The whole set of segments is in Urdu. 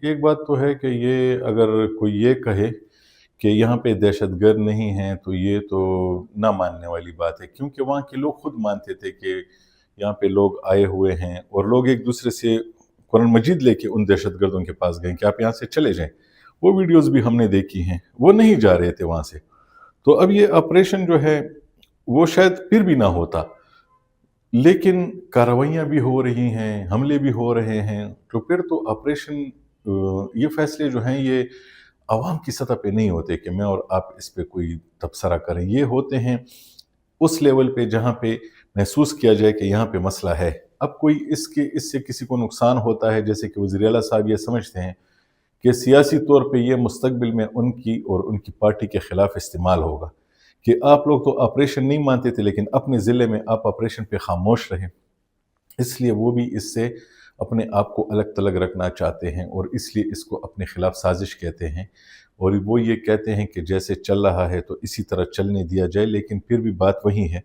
ایک بات تو ہے کہ یہ اگر کوئی یہ کہے کہ یہاں پہ دہشت گرد نہیں ہیں تو یہ تو نہ ماننے والی بات ہے، کیونکہ وہاں کے لوگ خود مانتے تھے کہ یہاں پہ لوگ آئے ہوئے ہیں اور لوگ ایک دوسرے سے قرآن مجید لے کے ان دہشت گردوں کے پاس گئے کہ آپ یہاں سے چلے جائیں. وہ ویڈیوز بھی ہم نے دیکھی ہیں، وہ نہیں جا رہے تھے وہاں سے. تو اب یہ آپریشن جو ہے وہ شاید پھر بھی نہ ہوتا، لیکن کارروائیاں بھی ہو رہی ہیں، حملے بھی ہو رہے ہیں، تو پھر تو آپریشن یہ فیصلے جو ہیں یہ عوام کی سطح پہ نہیں ہوتے کہ میں اور آپ اس پہ کوئی تبصرہ کریں. یہ ہوتے ہیں اس لیول پہ جہاں پہ محسوس کیا جائے کہ یہاں پہ مسئلہ ہے. اب کوئی اس سے کسی کو نقصان ہوتا ہے، جیسے کہ وزیر اعلیٰ صاحب یہ سمجھتے ہیں کہ سیاسی طور پہ یہ مستقبل میں ان کی اور ان کی پارٹی کے خلاف استعمال ہوگا کہ آپ لوگ تو آپریشن نہیں مانتے تھے لیکن اپنے ضلع میں آپ آپریشن پہ خاموش رہے، اس لیے وہ بھی اس سے اپنے آپ کو الگ تلگ رکھنا چاہتے ہیں اور اس لیے اس کو اپنے خلاف سازش کہتے ہیں. اور وہ یہ کہتے ہیں کہ جیسے چل رہا ہے تو اسی طرح چلنے دیا جائے، لیکن پھر بھی بات وہی ہے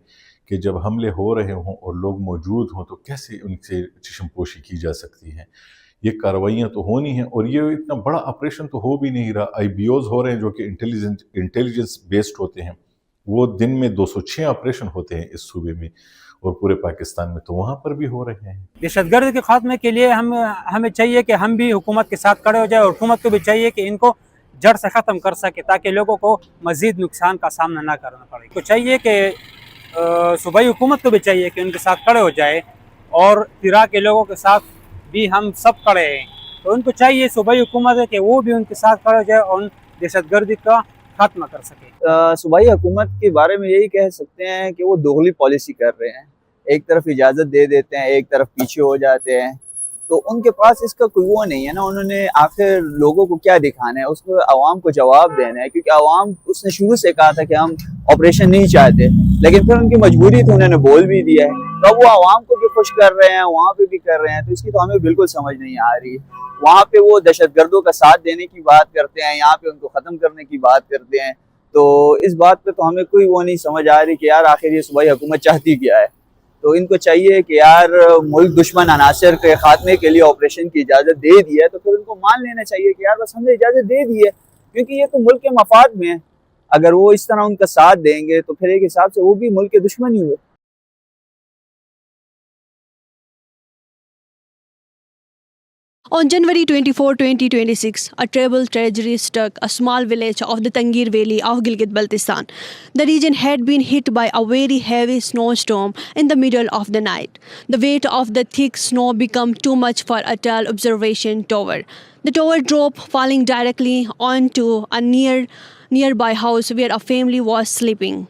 کہ جب حملے ہو رہے ہوں اور لوگ موجود ہوں تو کیسے ان سے چشم پوشی کی جا سکتی ہے. یہ کارروائیاں تو ہونی ہیں، اور یہ اتنا بڑا آپریشن تو ہو بھی نہیں رہا. آئی بی اوز ہو رہے ہیں جو کہ انٹیلیجنس بیسڈ ہوتے ہیں، وہ دن میں 206 آپریشن ہوتے ہیں اس صوبے میں اور پورے پاکستان میں، تو وہاں پر بھی ہو رہے ہیں. دہشت گرد کے خاتمے کے لیے ہمیں چاہیے کہ ہم بھی حکومت کے ساتھ کھڑے ہو جائے، اور حکومت کو بھی چاہیے کہ ان کو جڑ سے ختم کر سکے تاکہ لوگوں کو مزید نقصان کا سامنا نہ کرنا پڑے. تو چاہیے کہ صوبائی حکومت کو بھی چاہیے کہ ان کے ساتھ کھڑے ہو جائے، اور عراق کے لوگوں کے ساتھ بھی ہم سب کھڑے ہیں. تو ان کو چاہیے صوبائی حکومت ہے کہ وہ بھی ان کے ساتھ کھڑے ہو جائے اور دہشت گردی کا خاتمہ کر سکے. صوبائی حکومت کے بارے میں یہی کہہ سکتے ہیں کہ وہ دوغلی پالیسی کر رہے ہیں. ایک طرف اجازت دے دیتے ہیں، ایک طرف پیچھے ہو جاتے ہیں. تو ان کے پاس اس کا کوئی وہ نہیں ہے نا، انہوں نے آخر لوگوں کو کیا دکھانا ہے، اس کو عوام کو جواب دینا ہے، کیونکہ عوام اس نے شروع سے کہا تھا کہ ہم آپریشن نہیں چاہتے، لیکن پھر ان کی مجبوری تھی، انہوں نے بول بھی دیا ہے. تو اب وہ عوام کو بھی خوش کر رہے ہیں، وہاں پہ بھی کر رہے ہیں، تو اس کی تو ہمیں بالکل سمجھ نہیں آ رہی. وہاں پہ وہ دہشت گردوں کا ساتھ دینے کی بات کرتے ہیں، یہاں پہ ان کو ختم کرنے کی بات کرتے ہیں. تو اس بات پہ تو ہمیں کوئی وہ نہیں سمجھ آ رہی کہ یار آخر یہ صوبائی حکومت چاہتی کیا ہے. تو ان کو چاہیے کہ یار ملک دشمن عناصر کے خاتمے کے لیے آپریشن کی اجازت دے دی ہے تو پھر ان کو مان لینا چاہیے کہ یار بس ہم نے اجازت دے دی ہے، کیونکہ یہ تو ملک کے مفاد میں ہے. اگر وہ اس طرح ان کا ساتھ دیں گے تو پھر ایک حساب سے وہ بھی ملک کے دشمن ہی ہوئے. On January 24, 2026, a terrible tragedy struck a small village of the Tangir Valley of Gilgit-Baltistan. The region had been hit by a very heavy snowstorm in the middle of the night. The weight of the thick snow became too much for a tall observation tower. The tower dropped, falling directly onto a nearby house where a family was sleeping.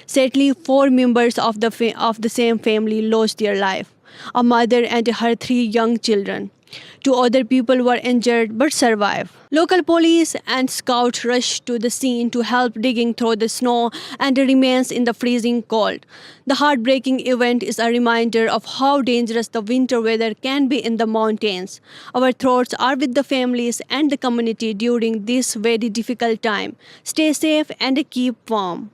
Sadly, 4 members of the same family lost their life: a mother and her 3 young children. 2 other people were injured but survived. Local police and scouts rushed to the scene to help digging through the snow and the remains in the freezing cold. The heartbreaking event is a reminder of how dangerous the winter weather can be in the mountains. Our thoughts are with the families and the community during this very difficult time. Stay safe and keep warm.